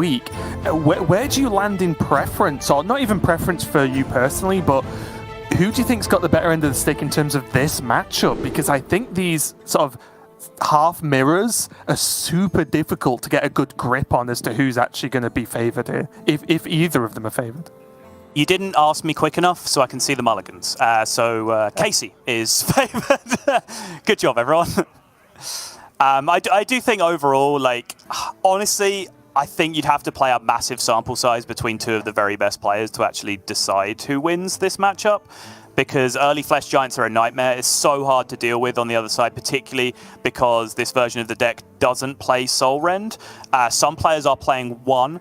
week. Where do you land in preference, or not even preference for you personally, but who do you think's got the better end of the stick in terms of this matchup? Because I think these sort of half mirrors are super difficult to get a good grip on as to who's actually going to be favored here, if either of them are favored. You didn't ask me quick enough, so I can see the mulligans. Casie is favored. Good job, everyone. I do think overall, like, honestly, I think you'd have to play a massive sample size between two of the very best players to actually decide who wins this matchup. Because early Flesh Giants are a nightmare. It's so hard to deal with on the other side, particularly because this version of the deck doesn't play Soul Rend. Some players are playing one.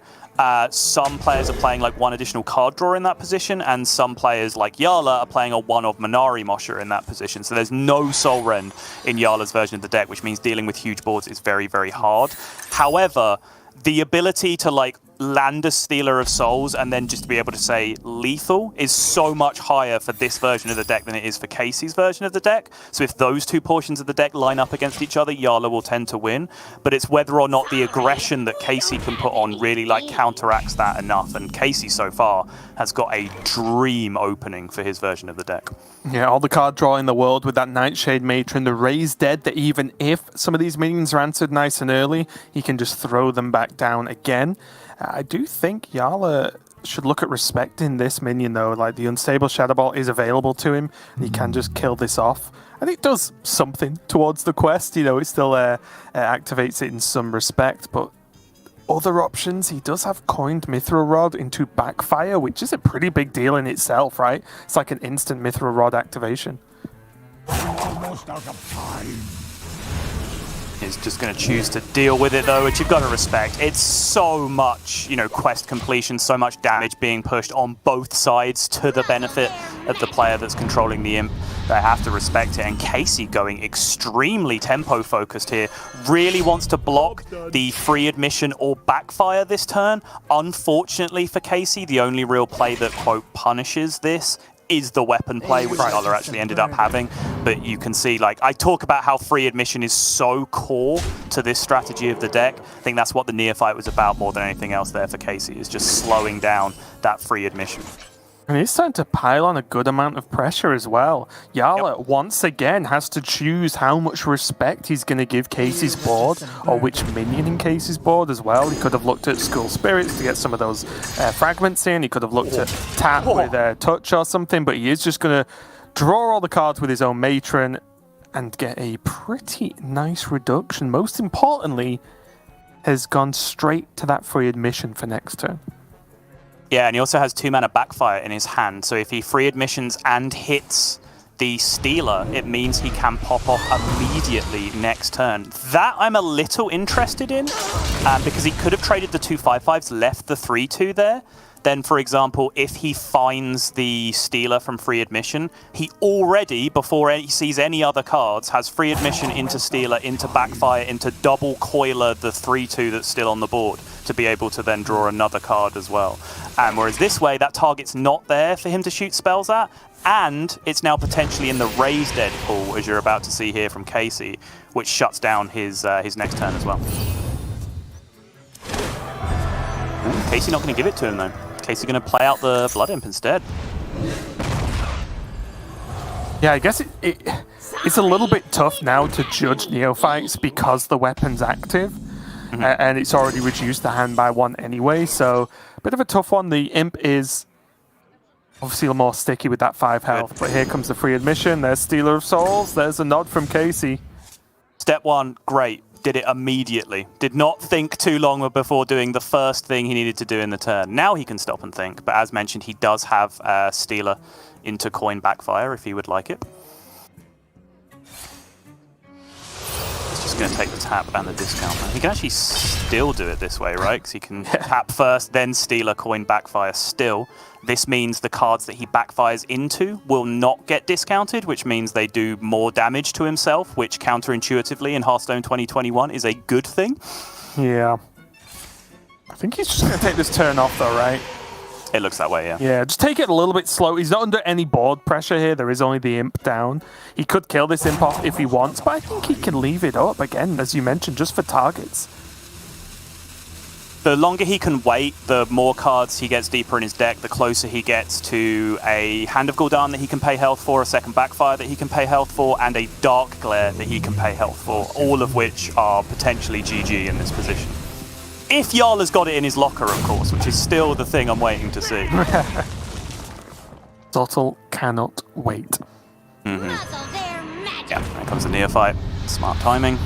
Some players are playing like one additional card draw in that position, and some players like Jarla are playing a one of Manari Mosher in that position. So there's no Soul Rend in Jarla's version of the deck, which means dealing with huge boards is very, very hard. However, the ability to like land a Stealer of Souls and then just to be able to say lethal is so much higher for this version of the deck than it is for Casey's version of the deck. So if those two portions of the deck line up against each other, Jarla will tend to win. But it's whether or not the aggression that Casie can put on really like counteracts that enough. And Casie so far has got a dream opening for his version of the deck. Yeah, all the card draw in the world with that Nightshade Matron, the Raised Dead, that even if some of these minions are answered nice and early, he can just throw them back down again. I do think Jarla should look at respecting this minion, though. Like, the Unstable Shadow Ball is available to him, and he can just kill this off. I think it does something towards the quest. You know, it still activates it in some respect, but other options, he does have Coined Mithril Rod into Backfire, which is a pretty big deal in itself, right? It's like an instant Mithril Rod activation. Almost out of time. Is just going to choose to deal with it, though, which you've got to respect. It's so much, you know, quest completion, so much damage being pushed on both sides to the benefit of the player that's controlling the imp. They have to respect it. And Casie going extremely tempo focused here. Really wants to block the free admission or backfire this turn. Unfortunately for Casie, the only real play that, quote, punishes this is the weapon play, which Jarla actually ended up having. But you can see, like, I talk about how free admission is so core to this strategy of the deck. I think that's what the Neophyte was about more than anything else there for Casie, is just slowing down that free admission. And he's starting to pile on a good amount of pressure as well. Jarla, once again, has to choose how much respect he's going to give Casey's board, or which minion in Casey's board as well. He could have looked at School Spirits to get some of those fragments in. He could have looked at Tap with Touch or something, but he is just going to draw all the cards with his own Matron and get a pretty nice reduction. Most importantly, has gone straight to that free admission for next turn. Yeah, and he also has 2 mana Backfire in his hand, so if he free admissions and hits the Stealer, it means he can pop off immediately next turn. That I'm a little interested in, because he could have traded the 2 5/5s, left the 3/2 there. Then, for example, if he finds the Stealer from free admission, he already, before he sees any other cards, has free admission into Stealer, into Backfire, into double Coiler the 3/2 that's still on the board, to be able to then draw another card as well. Whereas this way, that target's not there for him to shoot spells at, and it's now potentially in the Raised Dead pool, as you're about to see here from Casie, which shuts down his next turn as well. Casie not going to give it to him, though. Casie going to play out the Blood Imp instead. Yeah, I guess it's a little bit tough now to judge Neophytes because the weapon's active, and it's already reduced the hand by 1 anyway, so a bit of a tough one. The Imp is obviously more sticky with that 5 health, but here comes the free admission. There's Stealer of Souls. There's a nod from Casie. Step 1, great. Did it immediately. Did not think too long before doing the first thing he needed to do in the turn. Now he can stop and think, but as mentioned, he does have Stealer into Coin Backfire if he would like it. He's just going to take the tap and the discount. He can actually still do it this way, right? Because he can tap first, then Stealer, Coin Backfire still. This means the cards that he backfires into will not get discounted, which means they do more damage to himself, which counterintuitively in Hearthstone 2021 is a good thing. Yeah. I think he's just going to take this turn off though, right? It looks that way, yeah. Yeah, just take it a little bit slow. He's not under any board pressure here. There is only the Imp down. He could kill this Imp off if he wants, but I think he can leave it up, again, as you mentioned, just for targets. The longer he can wait, the more cards he gets deeper in his deck, the closer he gets to a Hand of Gul'dan that he can pay health for, a second Backfire that he can pay health for, and a Dark Glare that he can pay health for, all of which are potentially GG in this position. If Jarla's got it in his locker, of course, which is still the thing I'm waiting to see. Zotl cannot wait. Yeah, there comes the Neophyte. Smart timing.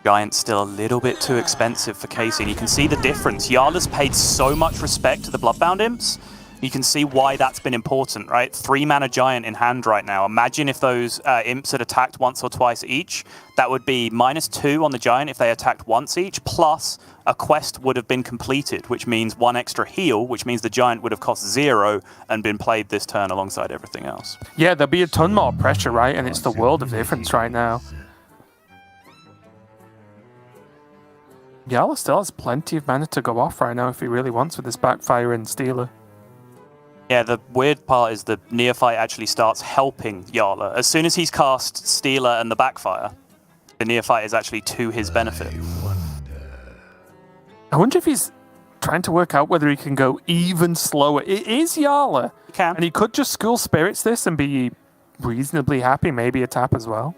Giant's still a little bit too expensive for Casie, and you can see the difference. Jarla's paid so much respect to the Bloodbound Imps. You can see why that's been important, right? 3-mana Giant in hand right now. Imagine if those Imps had attacked once or twice each. That would be -2 on the Giant if they attacked once each, plus a quest would have been completed, which means 1 extra heal, which means the Giant would have cost 0 and been played this turn alongside everything else. Yeah, there'll be a ton more pressure, right? And it's the world of difference right now. Jarla still has plenty of mana to go off right now if he really wants with this Backfire and Stealer. Yeah, the weird part is the Neophyte actually starts helping Jarla. As soon as he's cast Stealer and the Backfire, the Neophyte is actually to his benefit. I wonder if he's trying to work out whether he can go even slower. It is Jarla. He can. And he could just School Spirits this and be reasonably happy, maybe a tap as well.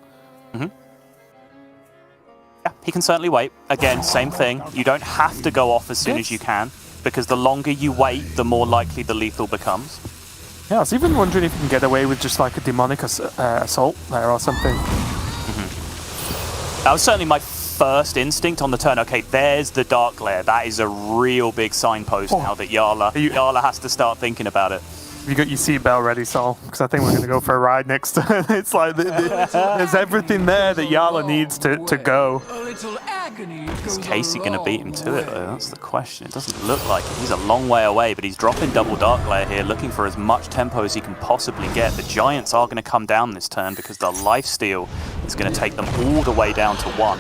Yeah, he can certainly wait. Again, same thing. You don't have to go off as soon as you can, because the longer you wait, the more likely the lethal becomes. Yeah, I was even wondering if you can get away with just like a Demonic Assault there or something. That was certainly my first instinct on the turn. Okay, there's the Dark Glare. That is a real big signpost now that Jarla has to start thinking about it. You got your seatbelt ready, Sol, because I think we're going to go for a ride next turn. It's like there's everything there that Jarla needs to go. Is Casie going to beat him to it, though? That's the question. It doesn't look like it. He's a long way away, but he's dropping double Dark Glare here, looking for as much tempo as he can possibly get. The Giants are going to come down this turn because the lifesteal is going to take them all the way down to 1.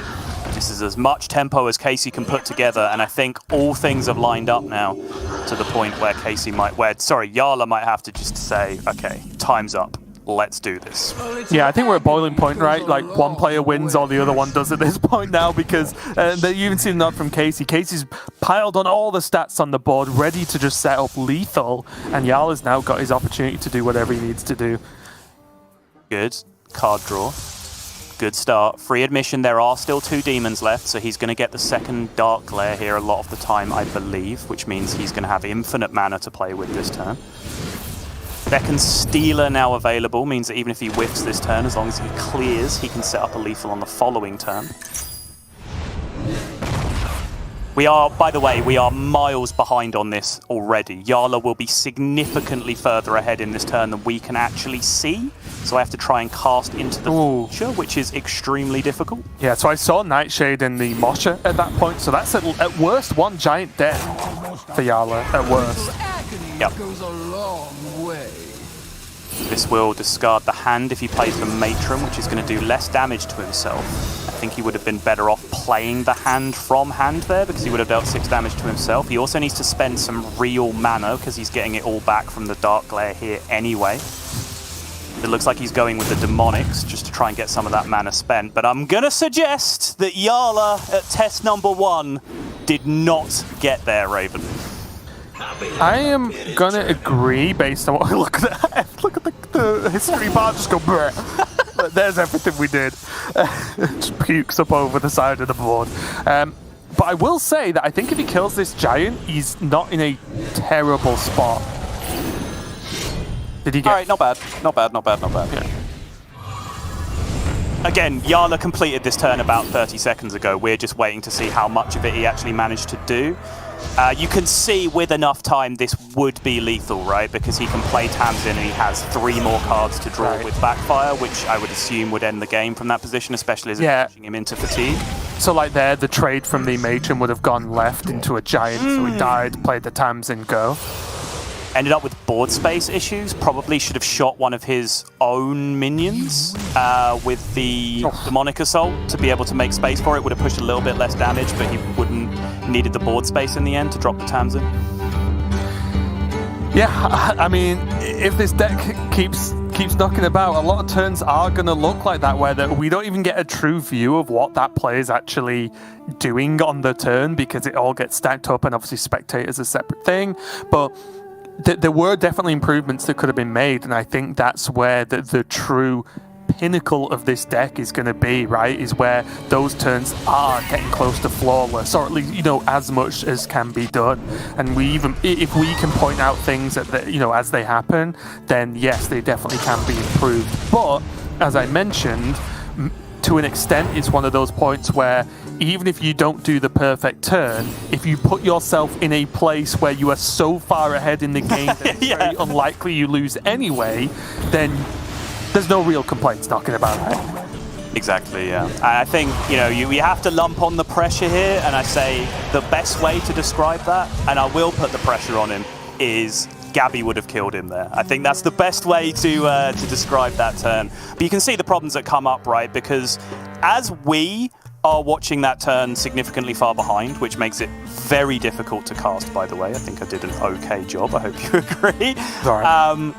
This is as much tempo as Casie can put together, and I think all things have lined up now to the point where Jarla might have to just say, okay, time's up. Let's do this. Yeah, I think we're at boiling point, right? Like one player wins or the other one does at this point now, because you even see the nod from Casie. Casie's piled on all the stats on the board, ready to just set up lethal, and Jarla's now got his opportunity to do whatever he needs to do. Good. Card draw. Good start. Free admission, there are still 2 demons left, so he's going to get the second Dark Glare here a lot of the time, I believe, which means he's going to have infinite mana to play with this turn. Second Stealer now available, means that even if he whiffs this turn, as long as he clears, he can set up a lethal on the following turn. We are, by the way, we are miles behind on this already. Jarla will be significantly further ahead in this turn than we can actually see. So I have to try and cast into the future, which is extremely difficult. Yeah, so I saw Nightshade in the Mosha at that point, so that's at worst 1 Giant death for Jarla, at worst. Yep. This will discard the hand if he plays the Matron, which is going to do less damage to himself. I think he would have been better off playing the hand from hand there, because he would have dealt 6 damage to himself. He also needs to spend some real mana, because he's getting it all back from the Dark Glare here anyway. It looks like he's going with the Demonics just to try and get some of that mana spent. But I'm going to suggest that Jarla at test number 1 did not get there, Raven. I am going to agree based on what I look at. Look at the history bar, just go bleh. There's everything we did. Just pukes up over the side of the board. But I will say that I think if he kills this Giant, he's not in a terrible spot. Did he get... All right, not bad. Not bad. Yeah. Again, Jarla completed this turn about 30 seconds ago. We're just waiting to see how much of it he actually managed to do. You can see with enough time this would be lethal, right? Because he can play Tamsin and he has 3 more cards to draw with Backfire, which I would assume would end the game from that position, especially as it's pushing him into fatigue. So like there, the trade from the Matron would have gone left into a Giant, so he died, played the Tamsin, go. Ended up with board space issues. Probably should have shot one of his own minions with the Demonic Assault to be able to make space for it. Would have pushed a little bit less damage, but he wouldn't needed the board space in the end to drop the Tamsin. Yeah, I mean, if this deck keeps keeps knocking about. A lot of turns are going to look like that, where we don't even get a true view of what that player is actually doing on the turn, because it all gets stacked up, and obviously spectators a separate thing. But there were definitely improvements that could have been made, and I think that's where the true pinnacle of this deck is going to be, right? Is where those turns are getting close to flawless, or at least, you know, as much as can be done. And we even, if we can point out things that you know, as they happen, then yes, they definitely can be improved. But as I mentioned, to an extent, it's one of those points where even if you don't do the perfect turn, if you put yourself in a place where you are so far ahead in the game that it's very unlikely you lose anyway, then there's no real complaints knocking about that. Exactly, yeah. And I think, you know, we have to lump on the pressure here, and I say the best way to describe that, and I will put the pressure on him, is Gabby would have killed him there. I think that's the best way to describe that turn. But you can see the problems that come up, right? Because as we are watching that turn significantly far behind, which makes it very difficult to cast, by the way. I think I did an okay job. I hope you agree. Sorry.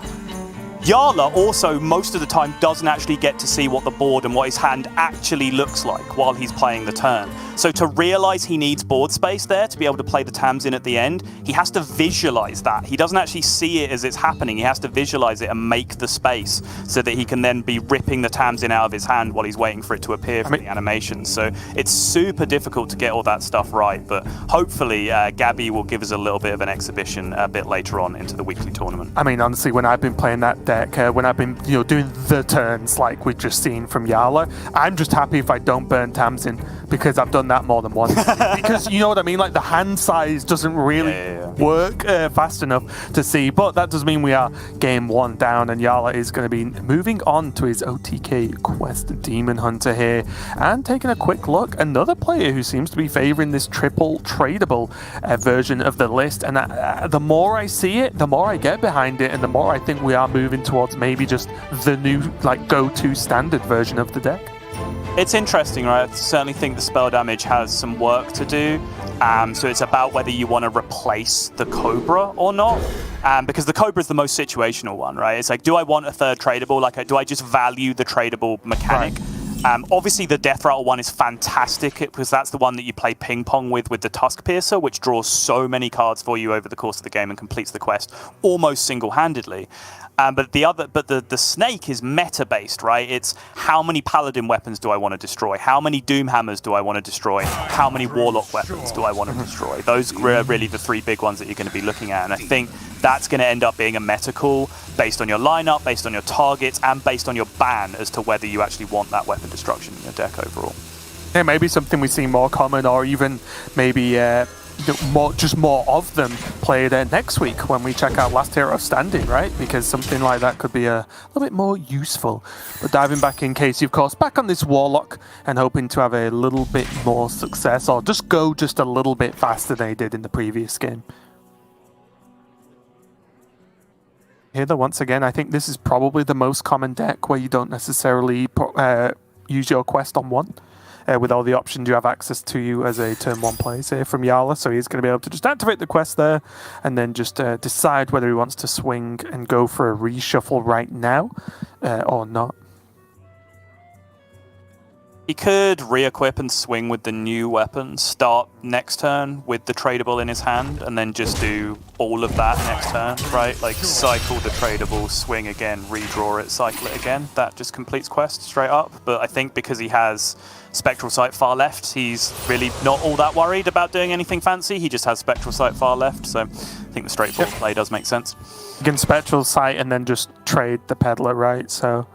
Jarla also, most of the time, doesn't actually get to see what the board and what his hand actually looks like while he's playing the turn. So to realize he needs board space there to be able to play the Tams in at the end, he has to visualize that. He doesn't actually see it as it's happening. He has to visualize it and make the space so that he can then be ripping the Tams in out of his hand while he's waiting for it to appear from the animation. So it's super difficult to get all that stuff right, but hopefully Gabby will give us a little bit of an exhibition a bit later on into the weekly tournament. I mean, honestly, when I've been playing that deck, when I've been, you know, doing the turns like we've just seen from Jarla, I'm just happy if I don't burn Tams in, because I've done that more than once. Because, you know what I mean, like the hand size doesn't really work fast enough to see. But that does mean we are game one down, and Jarla is going to be moving on to his OTK quest, Demon Hunter here, and taking a quick look. Another player who seems to be favouring this triple tradable version of the list, and the more I see it, the more I get behind it, and the more I think we are moving towards maybe just the new, like, go-to standard version of the deck. It's interesting, right? I certainly think the spell damage has some work to do. So it's about whether you want to replace the Cobra or not. Because the Cobra is the most situational one, right? It's like, do I want a third tradable? Like, do I just value the tradable mechanic? Right. Obviously, the Death Rattle one is fantastic because that's the one that you play ping pong with the Tusk Piercer, which draws so many cards for you over the course of the game and completes the quest almost single-handedly. But the snake is meta-based, right? It's how many paladin weapons do I want to destroy? How many doom hammers do I want to destroy? How many warlock weapons do I want to destroy? Those are really the three big ones that you're going to be looking at. And I think that's going to end up being a meta call based on your lineup, based on your targets, and based on your ban as to whether you actually want that weapon destruction in your deck overall. Yeah, maybe something we see more common, or even maybe more of them played next week when we check out Last Hero Standing, right? Because something like that could be a little bit more useful. But diving back in, Casie, of course, back on this Warlock and hoping to have a little bit more success, or just go just a little bit faster than they did in the previous game. Here, though, once again, I think this is probably the most common deck where you don't necessarily use your quest on one. With all the options you have access to you as a turn one player here from Jarla, so he's going to be able to just activate the quest there and then just decide whether he wants to swing and go for a reshuffle right now or not. He could re-equip and swing with the new weapon, start next turn with the tradable in his hand, and then just do all of that next turn, right? Like, cycle the tradable, swing again, redraw it, cycle it again. That just completes quest straight up. But I think because he has Spectral Sight far left, he's really not all that worried about doing anything fancy. He just has Spectral Sight far left, so I think the straightforward play does make sense. You can Spectral Sight and then just trade the Peddler, right? So,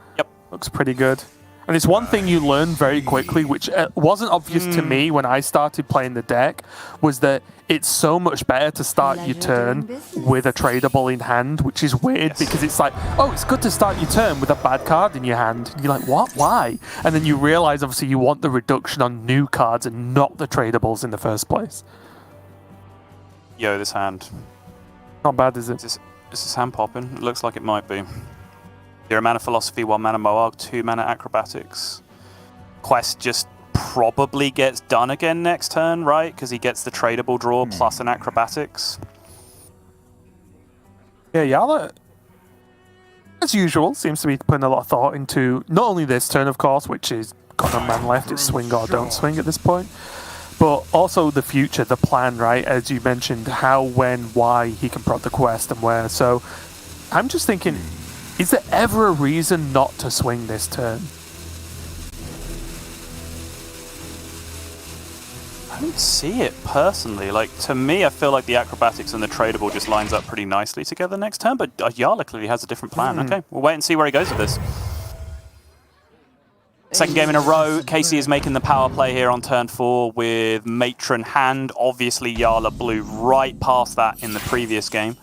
looks pretty good. And it's one thing you learn very quickly, which wasn't obvious to me when I started playing the deck, was that it's so much better to start your turn with a tradable in hand, which is weird because it's like, oh, it's good to start your turn with a bad card in your hand. And you're like, what? Why? And then you realize, obviously, you want the reduction on new cards and not the tradables in the first place. Yo, this hand. Not bad, is it? Is this hand popping? It looks like it might be. 0 mana Philosophy, 1 mana Moarg, 2 mana Acrobatics. Quest just probably gets done again next turn, right? Because he gets the tradable draw plus an Acrobatics. Yeah, Jarla. as usual, seems to be putting a lot of thought into not only this turn, of course, which is got no man left, it's swing or don't swing at this point, but also the future, the plan, right? As you mentioned, how, when, why he can prod the quest and where. So I'm just thinking, is there ever a reason not to swing this turn? I don't see it personally. Like, to me, I feel like the acrobatics and the tradable just lines up pretty nicely together next turn, but Jarla clearly has a different plan. Okay, we'll wait and see where he goes with this. Second game in a row, Casie is making the power play here on turn 4 with Matron hand. Obviously, Jarla blew right past that in the previous game.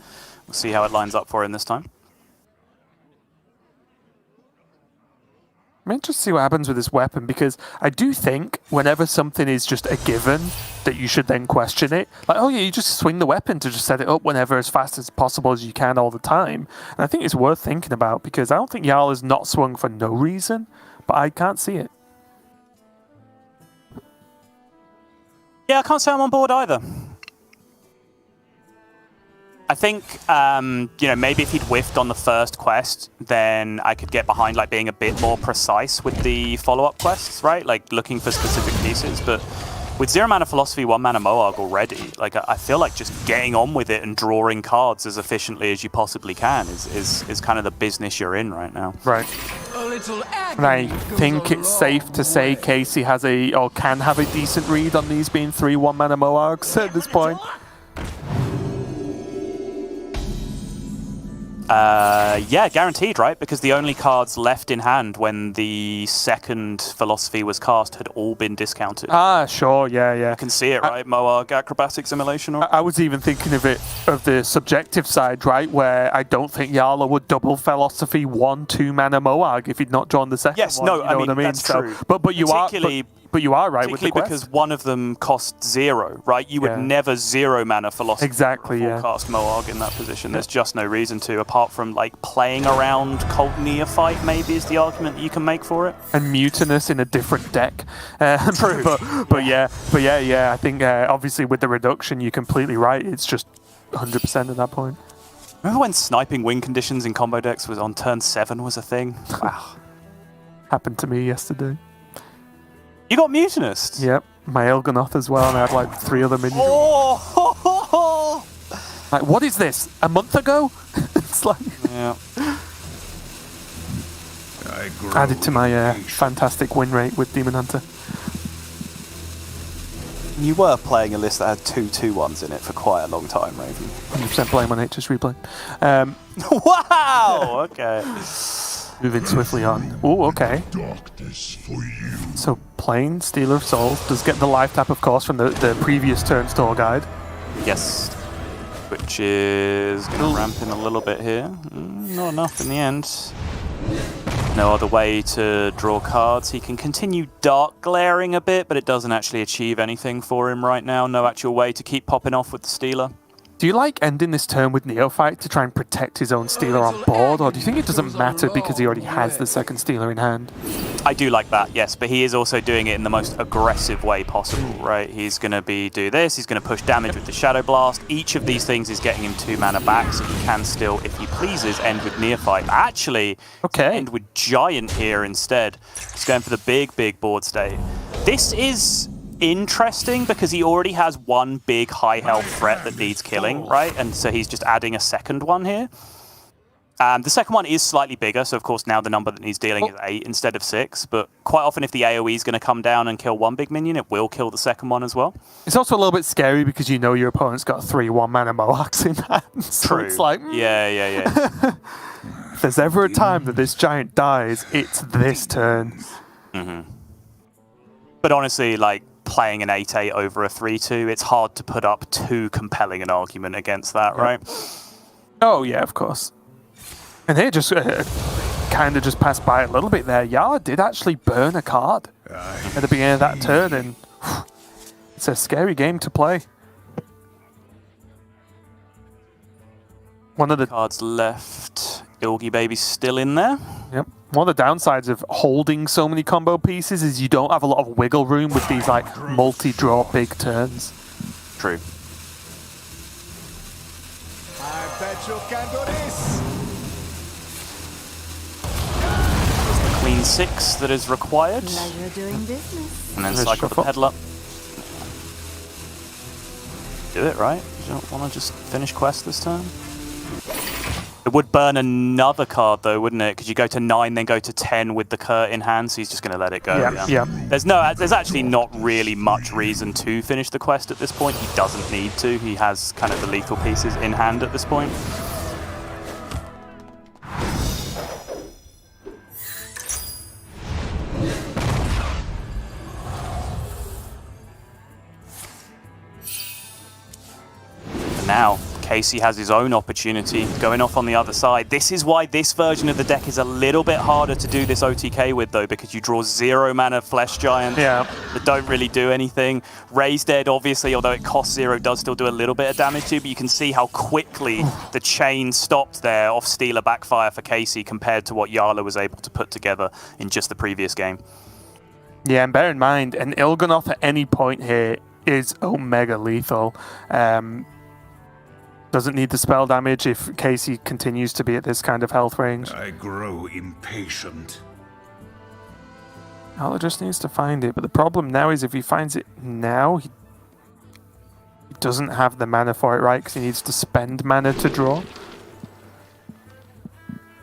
We'll see how it lines up for him this time. I'm interested to see what happens with this weapon, because I do think whenever something is just a given, that you should then question it. Like, oh yeah, you just swing the weapon to just set it up whenever as fast as possible as you can all the time. And I think it's worth thinking about, because I don't think Jarla's not swung for no reason, but I can't see it. Yeah, I can't say I'm on board either. I think, you know, maybe if he'd whiffed on the first quest, then I could get behind like being a bit more precise with the follow-up quests, right? Like looking for specific pieces. But with 0 mana philosophy, 1 mana Moarg already, like I feel like just getting on with it and drawing cards as efficiently as you possibly can is kind of the business you're in right now. Right. And I think it's safe to say Casie has or can have a decent read on these being 3 1 mana Moargs at this point. Yeah, guaranteed, right? Because the only cards left in hand when the second philosophy was cast had all been discounted. Ah, sure, yeah, yeah. You can see it, right? Moarg acrobatic simulation. Or... I was even thinking of it of the subjective side, right? Where I don't think Jarla would double philosophy 1/2 mana Moarg if he'd not drawn the second yes, one. no, you know I mean, what I mean? that's true. But you are. But you are right with the particularly quest. because one of them costs 0, right? You would never 0 mana philosophy cast Moarg in that position. There's just no reason to, apart from like playing around Cult Neophyte, maybe is the argument that you can make for it. And Mutinous in a different deck. True. but yeah. I think obviously with the reduction, you're completely right. It's just 100% at that point. Remember when sniping win conditions in combo decks was on turn 7 was a thing? Wow. Happened to me yesterday. You got Mutinous? Yep, my Elganoth as well, and I had like 3 other minions. Oh! Like, what is this? A month ago? It's like... Yeah. Added to my fantastic win rate with Demon Hunter. You were playing a list that had 2 2-1s in it for quite a long time, Raven. 100% blame on it, just replay. Wow! Okay. Moving swiftly on. Oh, okay. So playing Stealer of Souls does get the life tap, of course, from the previous turn store guide. Yes. Which is going to ramp in a little bit here. Not enough in the end. No other way to draw cards. He can continue Dark Glaring a bit, but it doesn't actually achieve anything for him right now. No actual way to keep popping off with the Stealer. Do you like ending this turn with Neophyte to try and protect his own Stealer on board, or do you think it doesn't matter because he already has the second Stealer in hand? I do like that, yes, but he is also doing it in the most aggressive way possible, right? He's going to do this, he's going to push damage with the Shadow Blast. Each of these things is getting him 2 mana back, so he can still, if he pleases, end with Neophyte. Actually, end with Giant here instead. He's going for the big board state. This is interesting because he already has one big high health threat that needs killing, right? And so he's just adding a second one here. The second one is slightly bigger, so of course now the number that needs dealing is 8 instead of 6, but quite often if the AoE is going to come down and kill one big minion, it will kill the second one as well. It's also a little bit scary because you know your opponent's got 3 1-mana Moargs in hand. So True. It's like... Yeah. If there's ever a time that this giant dies, it's this turn. Mm-hmm. But honestly, like, playing an 8-8 over a 3-2, it's hard to put up too compelling an argument against that, right? Oh, yeah, of course. And here just kind of just passed by a little bit there. Jarla did actually burn a card at the beginning of that turn, and it's a scary game to play. One of the cards left. Ilgi Baby's still in there. Yep. One of the downsides of holding so many combo pieces is you don't have a lot of wiggle room with these like multi-draw big turns. True. I bet you can do this. Queen 6 that is required. Pleasure doing business. And then Let's cycle the shuffle. pedal up. Do it, right? You don't want to just finish quest this turn? It would burn another card though, wouldn't it? Because you go to 9, then go to 10 with the Kurt in hand, so he's just going to let it go. Yeah. There's actually not really much reason to finish the quest at this point. He doesn't need to. He has kind of the lethal pieces in hand at this point. And now, Casie has his own opportunity going off on the other side. This is why this version of the deck is a little bit harder to do this OTK with, though, because you draw 0 mana Flesh Giants that don't really do anything. Raise Dead, obviously, although it costs 0, does still do a little bit of damage to, but you can see how quickly the chain stopped there off Stealer Backfire for Casie compared to what Jarla was able to put together in just the previous game. Yeah, and bear in mind, an Il'gynoth at any point here is Omega lethal. Doesn't need the spell damage if Casie continues to be at this kind of health range. I grow impatient. Jarla just needs to find it, but the problem now is if he finds it now, he doesn't have the mana for it, right? Because he needs to spend mana to draw. Is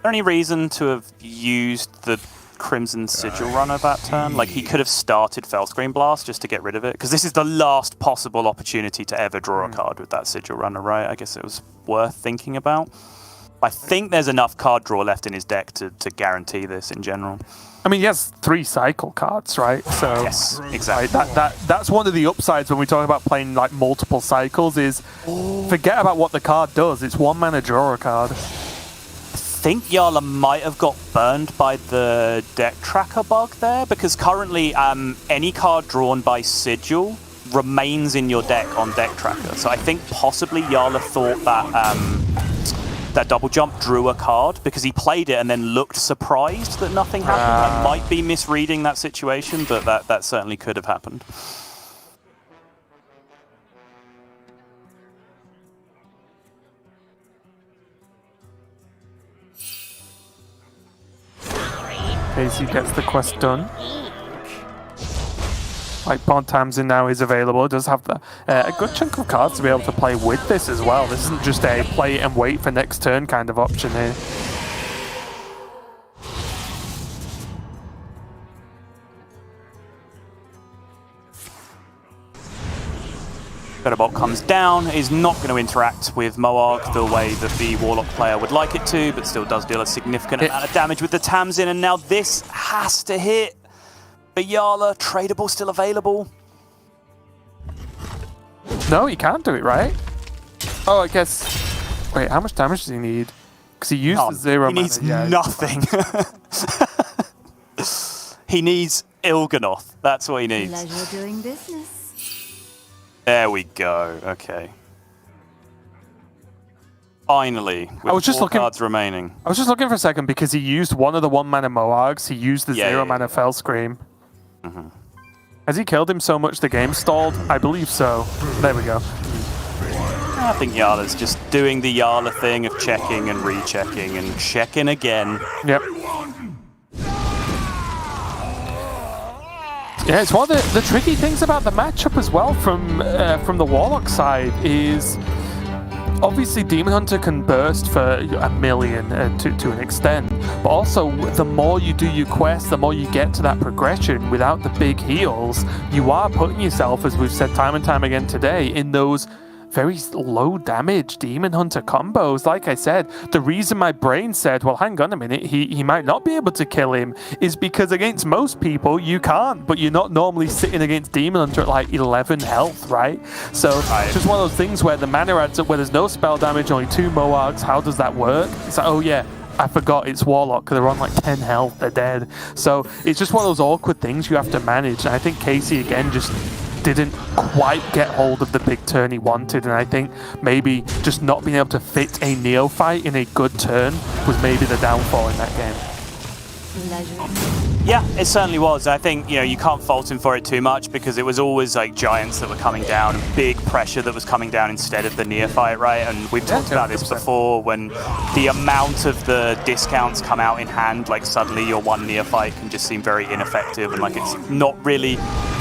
there any reason to have used the Crimson Sigil Runner that turn? Like, he could have started Fellscream Blast just to get rid of it, because this is the last possible opportunity to ever draw a card with that Sigil Runner, right? I guess it was worth thinking about. I think there's enough card draw left in his deck to guarantee this in general. I mean, he has 3 cycle cards, right? So Yes, exactly. that's one of the upsides when we talk about playing like multiple cycles is forget about what the card does. It's 1 mana draw a card. I think Jarla might have got burned by the deck tracker bug there, because currently any card drawn by Sigil remains in your deck on deck tracker. So I think possibly Jarla thought that that double jump drew a card because he played it and then looked surprised that nothing happened. I might be misreading that situation, but that certainly could have happened. Casie gets the quest done. Like Bond Tamsin now is available. It does have a good chunk of cards to be able to play with this as well. This isn't just a play it and wait for next turn kind of option here. Shadowbolt comes down, is not going to interact with Moarg the way that the Warlock player would like it to, but still does deal a significant amount of damage with the Tamsin, and now this has to hit. But Jarla, tradable still available. No, he can't do it, right? Oh, I guess... Wait, how much damage does he need? Because he used the 0 He mana. needs Yeah, nothing. He needs Il'gynoth. That's what he needs. Pleasure doing business. There we go. Okay. Finally, with I was just 4 looking- cards remaining. I was just looking for a second because he used one of the 1 mana Moargs. He used the 0 mana Fellscream. Has he killed him so much the game stalled? I believe so. There we go. I think Jarla's just doing the Jarla thing of checking and rechecking and checking again. Yep. Yeah, it's one of the tricky things about the matchup as well from the Warlock side is obviously Demon Hunter can burst for 1 million to an extent, but also the more you do your quest, the more you get to that progression without the big heals, you are putting yourself, as we've said time and time again today, in those very low damage Demon Hunter combos. Like I said, the reason my brain said, well, hang on a minute, he might not be able to kill him is because against most people you can't, but you're not normally sitting against Demon Hunter at like 11 health, right? So it's just one of those things where the mana adds up, where there's no spell damage, only 2 Moargs. How does that work? It's like, oh yeah, I forgot it's Warlock, they're on like 10 health, they're dead. So it's just one of those awkward things you have to manage, and I think Casie again just didn't quite get hold of the big turn he wanted, and I think maybe just not being able to fit a neophyte in a good turn was maybe the downfall in that game. Pleasure. Yeah, it certainly was. I think, you can't fault him for it too much because it was always like giants that were coming down and big pressure that was coming down instead of the neophyte, right? And we've talked about this before when the amount of the discounts come out in hand, like suddenly your one neophyte can just seem very ineffective and like it's not really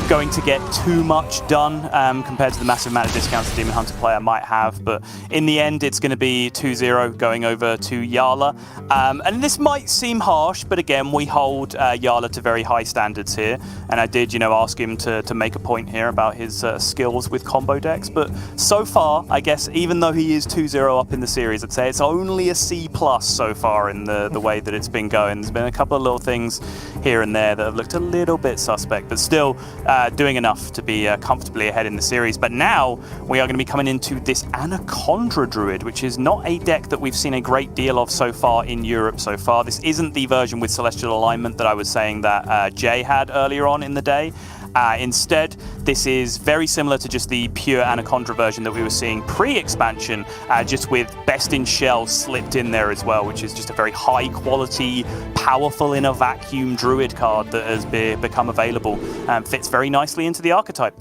going to get too much done compared to the massive amount of discounts the Demon Hunter player might have. But in the end, it's going to be 2-0 going over to Jarla. And this might seem harsh, but again, we hold Jarla to very high standards here. And I did, ask him to make a point here about his skills with combo decks. But so far, I guess, even though he is 2-0 up in the series, I'd say it's only a C+ so far in the way that it's been going. There's been a couple of little things here and there that have looked a little bit suspect, but still doing enough to be comfortably ahead in the series. But now we are going to be coming into this Anaconda Druid, which is not a deck that we've seen a great deal of so far in Europe so far. This isn't the version with Celestial Alignment that I was saying that Jay had earlier on in the day. Instead, this is very similar to just the pure Anaconda version that we were seeing pre-expansion, just with Best in Shell slipped in there as well, which is just a very high quality, powerful in a vacuum druid card that has become available and fits very nicely into the archetype.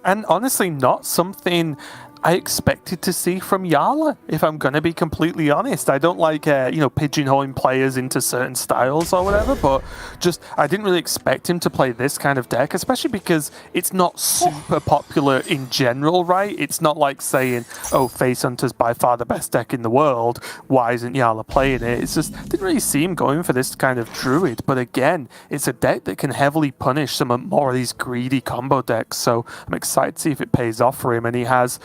And honestly, not something I expected to see from Jarla, if I'm going to be completely honest. I don't like, pigeonholing players into certain styles or whatever, but just, I didn't really expect him to play this kind of deck, especially because it's not super popular in general, right? It's not like saying, oh, Face Hunter's by far the best deck in the world, why isn't Jarla playing it? It's just, didn't really see him going for this kind of druid, but again, it's a deck that can heavily punish some more of these greedy combo decks, so I'm excited to see if it pays off for him, and he has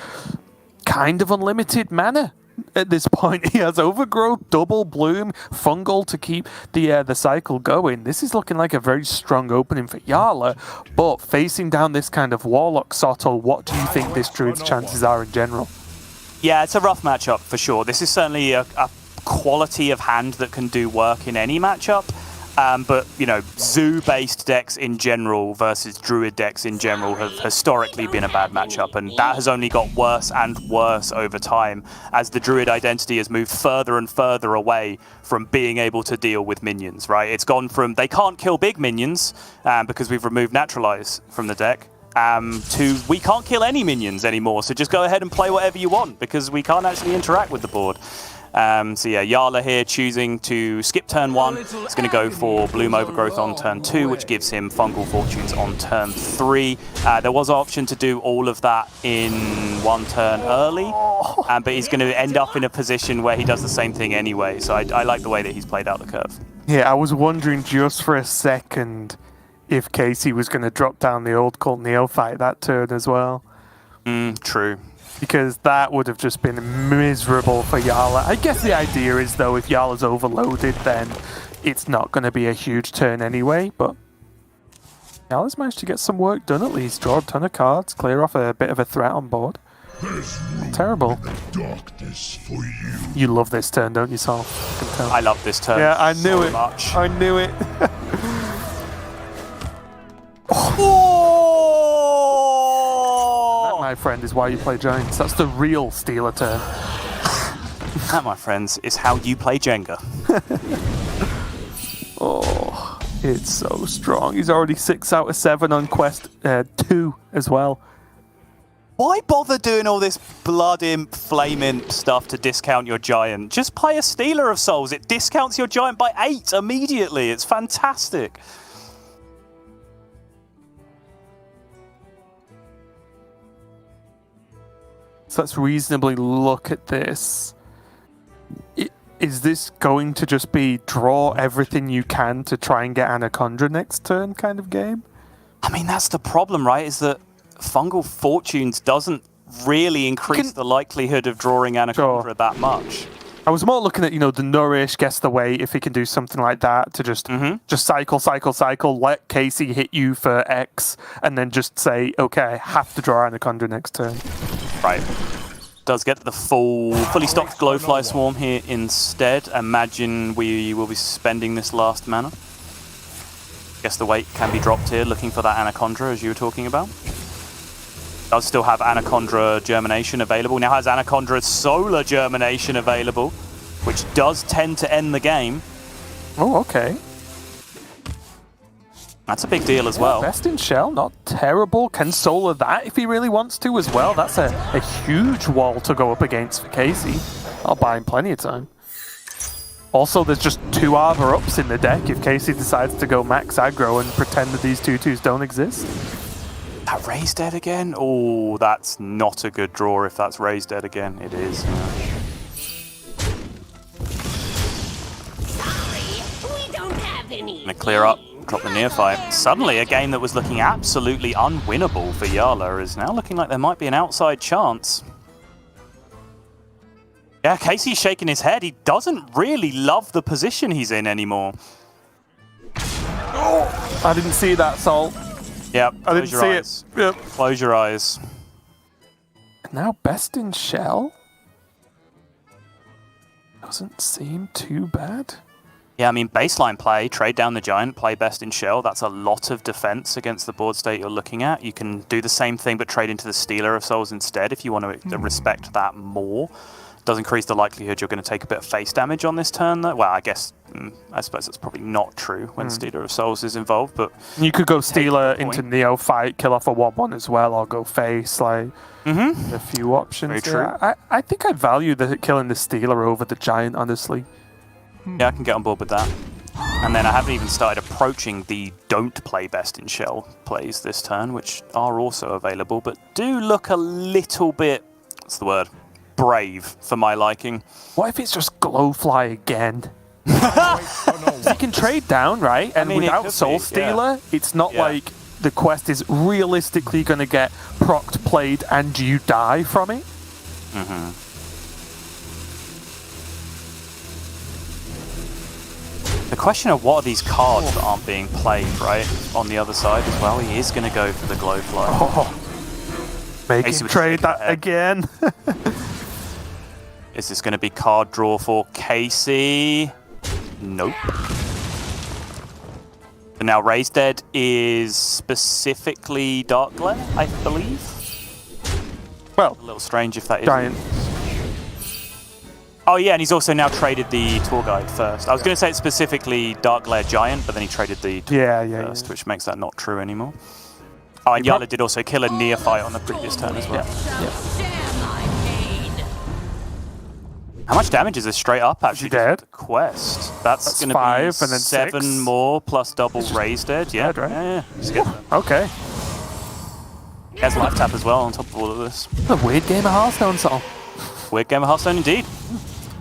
kind of unlimited mana at this point. He has Overgrowth, Double Bloom, Fungal to keep the cycle going. This is looking like a very strong opening for Jarla, but facing down this kind of Warlock Sottle, what do you think this Druid's chances are in general? Yeah, it's a rough matchup for sure. This is certainly a quality of hand that can do work in any matchup. But, zoo-based decks in general versus druid decks in general have historically been a bad matchup, and that has only got worse and worse over time as the druid identity has moved further and further away from being able to deal with minions, right? It's gone from they can't kill big minions because we've removed Naturalize from the deck, to we can't kill any minions anymore, so just go ahead and play whatever you want because we can't actually interact with the board. So yeah, Jarla here choosing to skip turn 1. It's going to go for Bloom Overgrowth on turn 2, which gives him Fungal Fortunes on turn 3. There was an option to do all of that in one turn early, but he's going to end up in a position where he does the same thing anyway. So I like the way that he's played out the curve. Yeah, I was wondering just for a second if Casie was going to drop down the Old Cult Neophyte that turn as well. True. Because that would have just been miserable for Jarla. I guess the idea is, though, if Jarla's overloaded, then it's not going to be a huge turn anyway, but Jarla's managed to get some work done at least, draw a ton of cards, clear off a bit of a threat on board. Terrible. Darkness for you. You love this turn, don't you, Sol? I can tell. I love this turn. Yeah, I knew so it. Much. I knew it. My friend, is why you play Giants. That's the real Stealer turn. That, my friends, is how you play Jenga. Oh, it's so strong. He's already 6 out of 7 on quest 2 as well. Why bother doing all this Blood Imp, Flame Imp stuff to discount your Giant? Just play a Stealer of Souls. It discounts your Giant by 8 immediately. It's fantastic. So let's reasonably look at this. Is this going to just be draw everything you can to try and get Anaconda next turn kind of game? I mean, that's the problem, right? Is that Fungal Fortunes doesn't really increase the likelihood of drawing Anaconda that much. I was more looking at, the Nourish, Guess the Weight, if he can do something like that to just cycle, let Casie hit you for X, and then just say, okay, I have to draw Anaconda next turn. Right. Does get the fully stocked Glowfly Swarm here instead. Imagine we will be spending this last mana. Guess the Weight can be dropped here, looking for that Anaconda, as you were talking about. Does still have Anaconda Germination available. Now has Anaconda Solar Germination available, which does tend to end the game. Oh, okay. That's a big deal as well. Best in Shell, not terrible. Can solo that if he really wants to as well. That's a huge wall to go up against for Casie. I'll buy him plenty of time. Also, there's just 2 Arbor ups in the deck if Casie decides to go max aggro and pretend that these 2/2s don't exist. That Raise Dead again? Oh, that's not a good draw if that's Raise Dead again. It is. Gonna clear up, drop the Neophyte. Suddenly, a game that was looking absolutely unwinnable for Jarla is now looking like there might be an outside chance. Yeah, Casey's shaking his head. He doesn't really love the position he's in anymore. Oh, I didn't see that, Sol. Yep, I didn't see it. Yep. Close your eyes. Now best in Shell? Doesn't seem too bad. Yeah, I mean, baseline play, trade down the Giant, play best in Shell. That's a lot of defense against the board state you're looking at. You can do the same thing, but trade into the Stealer of Souls instead if you want to respect that more. Does increase the likelihood you're going to take a bit of face damage on this turn, though. Well, I suppose that's probably not true when Stealer of Souls is involved, but... You could go Stealer into Neophyte, kill off a 1/1 as well, or go face, like... A few options. Very true. I think I'd value killing the Stealer over the Giant, honestly. Yeah, I can get on board with that. And then I haven't even started approaching the don't play best in Shell plays this turn, which are also available, but do look a little bit... What's the word? Brave for my liking. What if it's just Glowfly again? You can trade down, right? And without Soul Stealer, it's not like the quest is realistically going to get procced, played, and you die from it. The question of what are these cards that aren't being played, right? On the other side as well, he is going to go for the Glowfly. Make him trade that again. Is this going to be card draw for Casie? Nope. So now Raise Dead is specifically Dark Glare, I believe. Well, a little strange if that is. Giant. Oh yeah, and he's also now traded the tour guide first. I was going to say it's specifically Dark Glare Giant, but then he traded the tour guide first, which makes that not true anymore. Oh, and Jarla did also kill a Neophyte on the previous turn as well. How much damage is this straight up, actually? Dead. The quest. That's going to be 5 and then 7 6. more plus double Raise Dead. Yeah, dead, right? Yeah. Skip it. Okay. He has life tap as well on top of all of this. A weird game of Hearthstone, Sol. Weird game of Hearthstone indeed.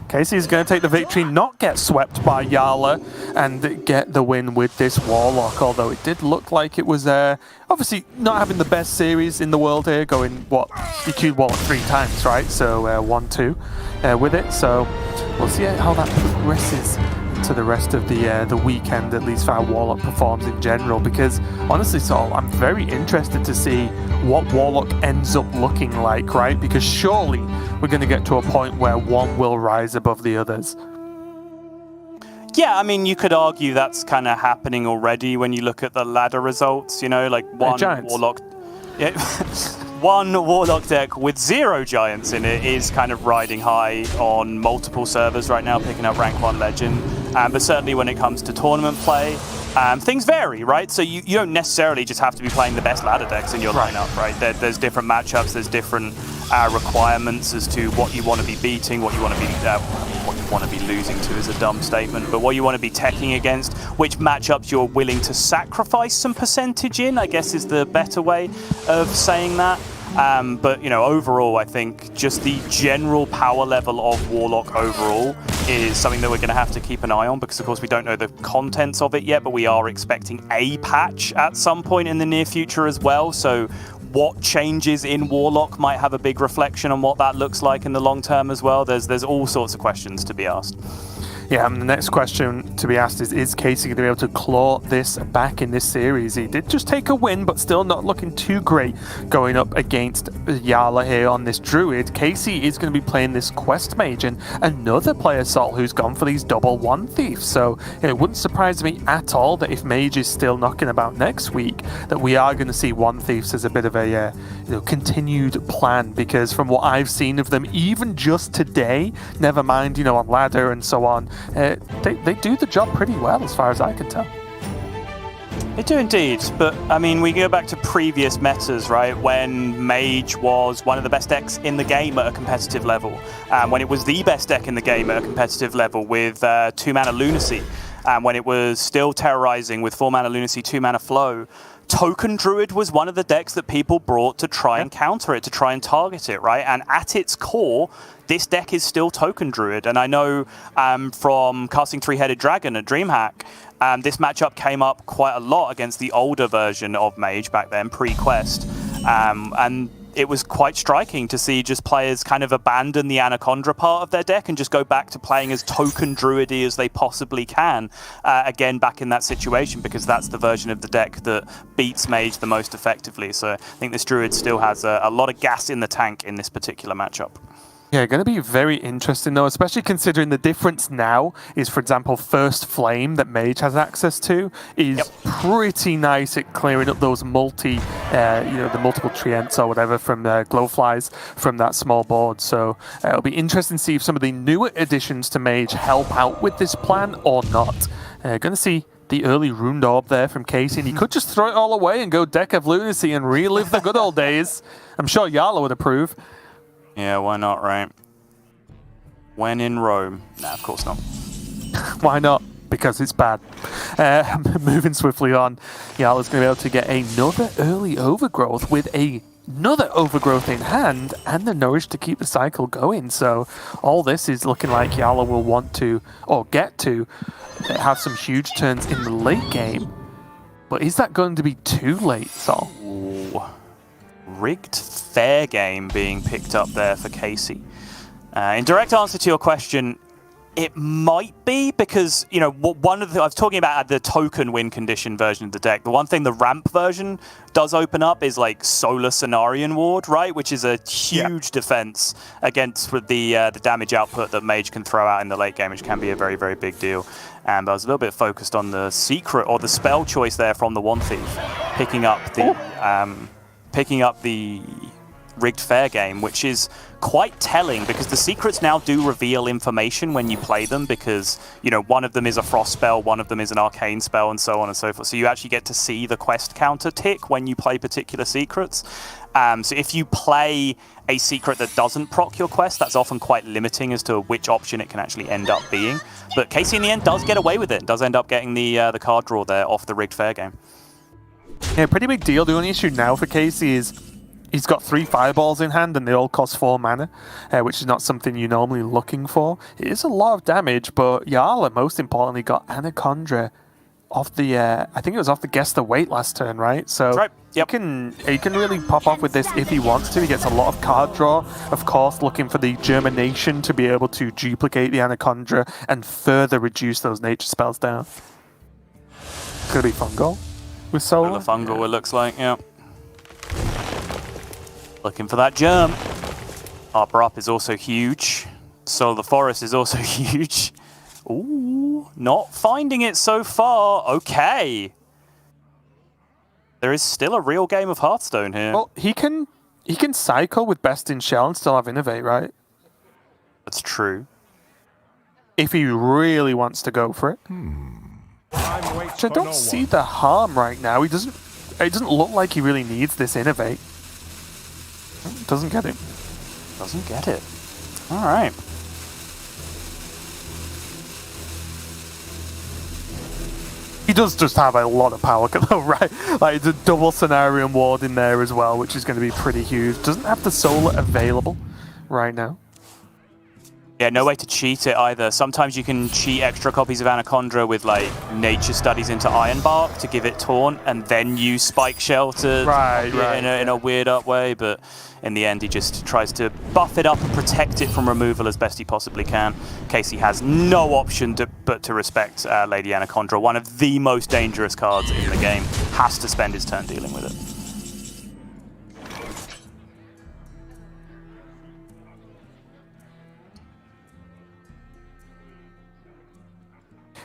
Casey's going to take the victory, not get swept by Jarla, and get the win with this Warlock, although it did look like it was obviously not having the best series in the world here, going, what, you queued Warlock 3 times, right? So 1-2 with it, so we'll see how that progresses to the rest of the weekend, at least for how Warlock performs in general, because honestly, Sol, I'm very interested to see what Warlock ends up looking like, right? Because surely we're going to get to a point where one will rise above the others. Yeah, I mean, you could argue that's kind of happening already when you look at the ladder results, you know, like one Warlock... Yeah, one Warlock deck with 0 Giants in it is kind of riding high on multiple servers right now, picking up rank 1 Legend. But certainly when it comes to tournament play, things vary, right? So you don't necessarily just have to be playing the best ladder decks in your lineup, right? There's different matchups, there's different requirements as to what you want to be beating, what you want to be losing to is a dumb statement, but what you want to be teching against, which matchups you're willing to sacrifice some percentage in, I guess is the better way of saying that. But, you know, overall, I think just the general power level of Warlock overall is something that we're going to have to keep an eye on because, of course, we don't know the contents of it yet, but we are expecting a patch at some point in the near future as well. So what changes in Warlock might have a big reflection on what that looks like in the long term as well. There's all sorts of questions to be asked. Yeah, the next question to be asked is Casie going to be able to claw this back in this series? He did just take a win, but still not looking too great going up against Jarla here on this Druid. Casie is going to be playing this Quest Mage and another player, Sol, who's gone for these double One Thief. So it wouldn't surprise me at all that if Mage is still knocking about next week, that we are going to see One Thieves as a bit of a continued plan, because from what I've seen of them, even just today, never mind, on ladder and so on, they do the job pretty well as far as I can tell. They do indeed, but I mean, we go back to previous metas, right? When Mage was one of the best decks in the game at a competitive level, when it was the best deck in the game at a competitive level with 2-mana Lunacy, when it was still terrorizing with 4-mana Lunacy, 2-mana Flow. Token Druid was one of the decks that people brought to try and counter it, to try and target it, right? And at its core, this deck is still Token Druid. And I know from casting Three-Headed Dragon at DreamHack, this matchup came up quite a lot against the older version of Mage back then, pre-Quest. And it was quite striking to see just players kind of abandon the Anacondra part of their deck and just go back to playing as Token Druidy as they possibly can, again, back in that situation, because that's the version of the deck that beats Mage the most effectively. So I think this Druid still has a lot of gas in the tank in this particular matchup. Yeah, going to be very interesting though, especially considering the difference now is, for example, First Flame that Mage has access to is pretty nice at clearing up those the multiple treants or whatever from Glowflies from that small board. So it'll be interesting to see if some of the newer additions to Mage help out with this plan or not. Going to see the early Runed Orb there from Casie, and he could just throw it all away and go Deck of Lunacy and relive the good old days. I'm sure Jarla would approve. Yeah, why not, right? When in Rome. Nah, of course not. Why not? Because it's bad. Moving swiftly on, Jarla's going to be able to get another early overgrowth with another overgrowth in hand and the Nourish to keep the cycle going. So all this is looking like Jarla will want to, or get to, have some huge turns in the late game. But is that going to be too late, Sol? Ooh. Rigged Fair Game being picked up there for Casie. In direct answer to your question, it might be because, you know, one of the, I was talking about the token win condition version of the deck. The one thing the ramp version does open up is like Solar Cenarian Ward, right? Which is a huge defense against the damage output that Mage can throw out in the late game, which can be a very, very big deal. But I was a little bit focused on the secret or the spell choice there from the One Thief, picking up the Rigged Fair Game, which is quite telling because the secrets now do reveal information when you play them, because, you know, one of them is a frost spell, one of them is an arcane spell, and so on and so forth. So you actually get to see the quest counter tick when you play particular secrets. So if you play a secret that doesn't proc your quest, that's often quite limiting as to which option it can actually end up being. But Casie in the end does get away with it, does end up getting the card draw there off the Rigged Fair Game. Yeah, pretty big deal. The only issue now for Casie is he's got 3 fireballs in hand and they all cost 4 mana, which is not something you're normally looking for. It is a lot of damage, but Jarla, most importantly, got Anacondra off the, I think it was off the Guess the Weight last turn, right? So that's right. Yep. he can really pop off with this if he wants to. He gets a lot of card draw, of course, looking for the Germination to be able to duplicate the Anacondra and further reduce those nature spells down. Could be Fungal with Solar. The Fungal, it looks like, yeah. Looking for that germ. Arbor Up is also huge. Soul of the Forest is also huge. Ooh, not finding it so far. Okay. There is still a real game of Hearthstone here. Well, he can cycle with Best in Shell and still have Innovate, right? That's true. If he really wants to go for it. Which I don't see the harm right now. It doesn't look like he really needs this Innovate. Doesn't get it. Doesn't get it. All right. He does just have a lot of power, though, right? Like, the double Cenarian Ward in there as well, which is going to be pretty huge. Doesn't have the Solar available right now. Yeah, no way to cheat it either. Sometimes you can cheat extra copies of Anacondra with, like, Nature Studies into Ironbark to give it Taunt, and then use Spike Shell to in a weird up way, but in the end he just tries to buff it up and protect it from removal as best he possibly can. Casie has no option but to respect Lady Anacondra, one of the most dangerous cards in the game. Has to spend his turn dealing with it.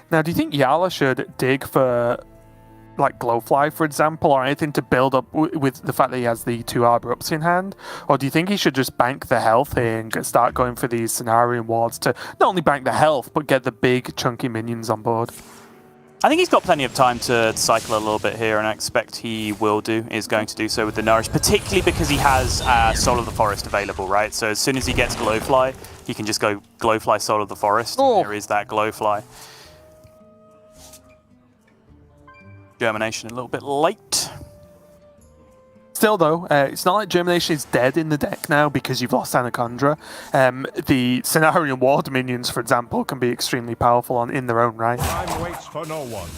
Now, do you think Jarla should dig for, like, Glowfly, for example, or anything to build up with the fact that he has the 2 Arbor Ups in hand? Or do you think he should just bank the health here and start going for these Cenarian Wards to not only bank the health, but get the big, chunky minions on board? I think he's got plenty of time to cycle a little bit here, and I expect he is going to do so with the Nourish, particularly because he has Soul of the Forest available, right? So as soon as he gets Glowfly, he can just go Glowfly Soul of the Forest. Oh. There is that Glowfly. Germination a little bit late. Still, though, it's not like Germination is dead in the deck now because you've lost Anaconda. The Cenarian Ward minions, for example, can be extremely powerful in their own right. Time waits for no one.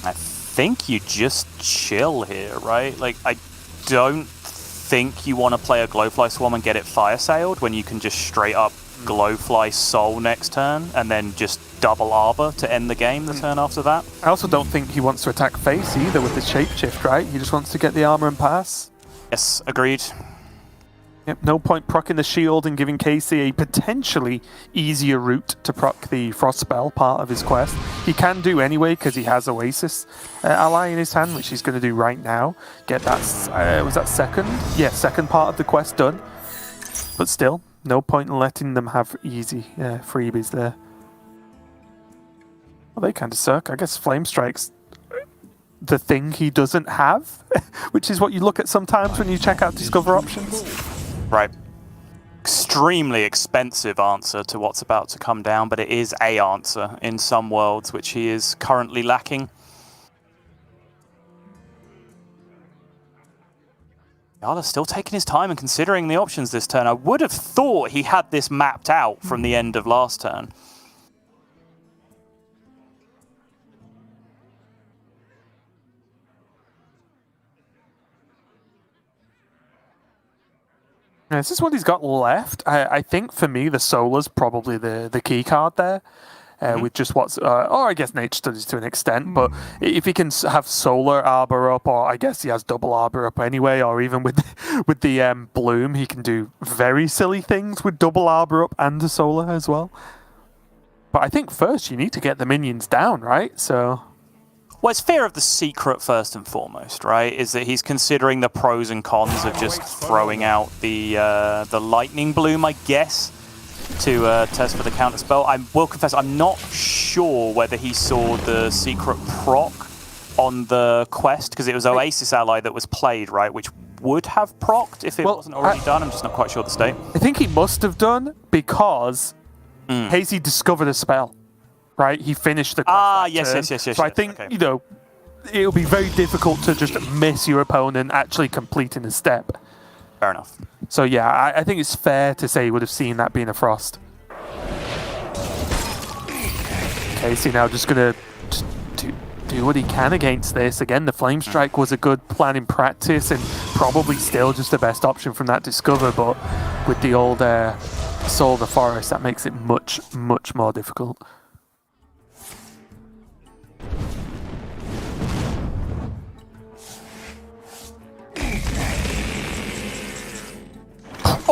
I think you just chill here, right? Like, I don't think you want to play a Glowfly Swarm and get it fire sailed when you can just straight up Glowfly Soul next turn and then just double Arbor to end the game the turn after that. I also don't think he wants to attack face either with the Shapeshift, right? He just wants to get the armor and pass. Yes, agreed. Yep, no point proccing the shield and giving Casie a potentially easier route to proc the Frost spell part of his quest. He can do anyway because he has Oasis ally in his hand, which he's going to do right now. Get that, was that second? Yeah, second part of the quest done. But still, no point in letting them have easy freebies there. Well, they kind of suck. I guess Flame Strike's the thing he doesn't have, which is what you look at sometimes when you check out Discover options. Right. Extremely expensive answer to what's about to come down, but it is a answer in some worlds, which he is currently lacking. Jarla's still taking his time and considering the options this turn. I would have thought he had this mapped out from the end of last turn. This is what he's got left. I think for me, the Solar's probably the key card there. With just what's, or I guess Nature Studies to an extent, but if he can have Solar Arbor up, or I guess he has double Arbor up anyway, or even with the Bloom, he can do very silly things with double Arbor up and a Solar as well. But I think first you need to get the minions down, right? So. Well, it's fear of the secret first and foremost, right? Is that he's considering the pros and cons of just throwing out the Lightning Bloom, I guess, to test for the counter spell. I will confess, I'm not sure whether he saw the secret proc on the quest, because it was Oasis Ally that was played, right? Which would have procced if it wasn't already done. I'm just not quite sure the state. I think he must have done because Casie discovered a spell. Right, he finished the quest. Yes. So I think, you know, it'll be very difficult to just miss your opponent actually completing a step. Fair enough. So yeah, I think it's fair to say he would have seen that being a Frost. Casie now just going to do what he can against this. Again, the Flame Strike was a good plan in practice and probably still just the best option from that Discover, but with the old Soul of the Forest, that makes it much, much more difficult.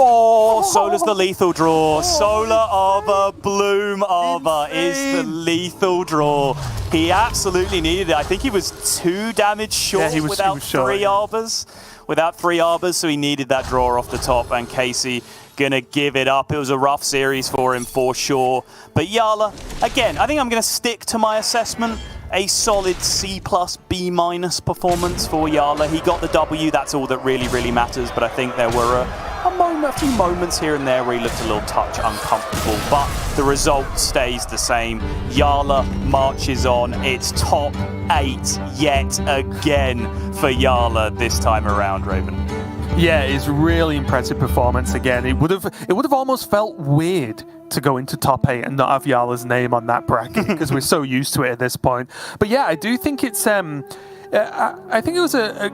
Oh, Solar's the lethal draw. Solar Arbor, Bloom Arbor is the lethal draw. He absolutely needed it. I think he was 2 damage short without 3 Arbors. Without 3 Arbors, so he needed that draw off the top, and Casie gonna give it up. It was a rough series for him for sure. But Jarla, again, I think I'm gonna stick to my assessment. A solid C+, B- performance for Jarla. He got the W, that's all that really matters, but I think there were a few moments here and there where he looked a little touch uncomfortable, but the result stays the same. Jarla marches on. It's top 8 yet again for Jarla this time around, Raven. Yeah, it's really impressive performance again. It would have almost felt weird to go into top 8 and not have Jarla's name on that bracket because we're so used to it at this point. But yeah, I do think it's I think it was a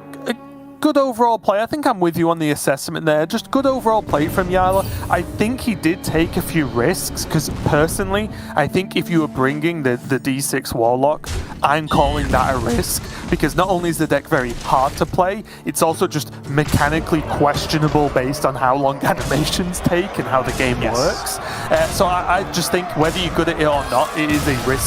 good overall play. I think I'm with you on the assessment there. Just good overall play from Jarla. I think he did take a few risks because personally, I think if you were bringing the D6 Warlock, I'm calling that a risk because not only is the deck very hard to play, it's also just mechanically questionable based on how long animations take and how the game works. So I just think whether you're good at it or not, it is a risk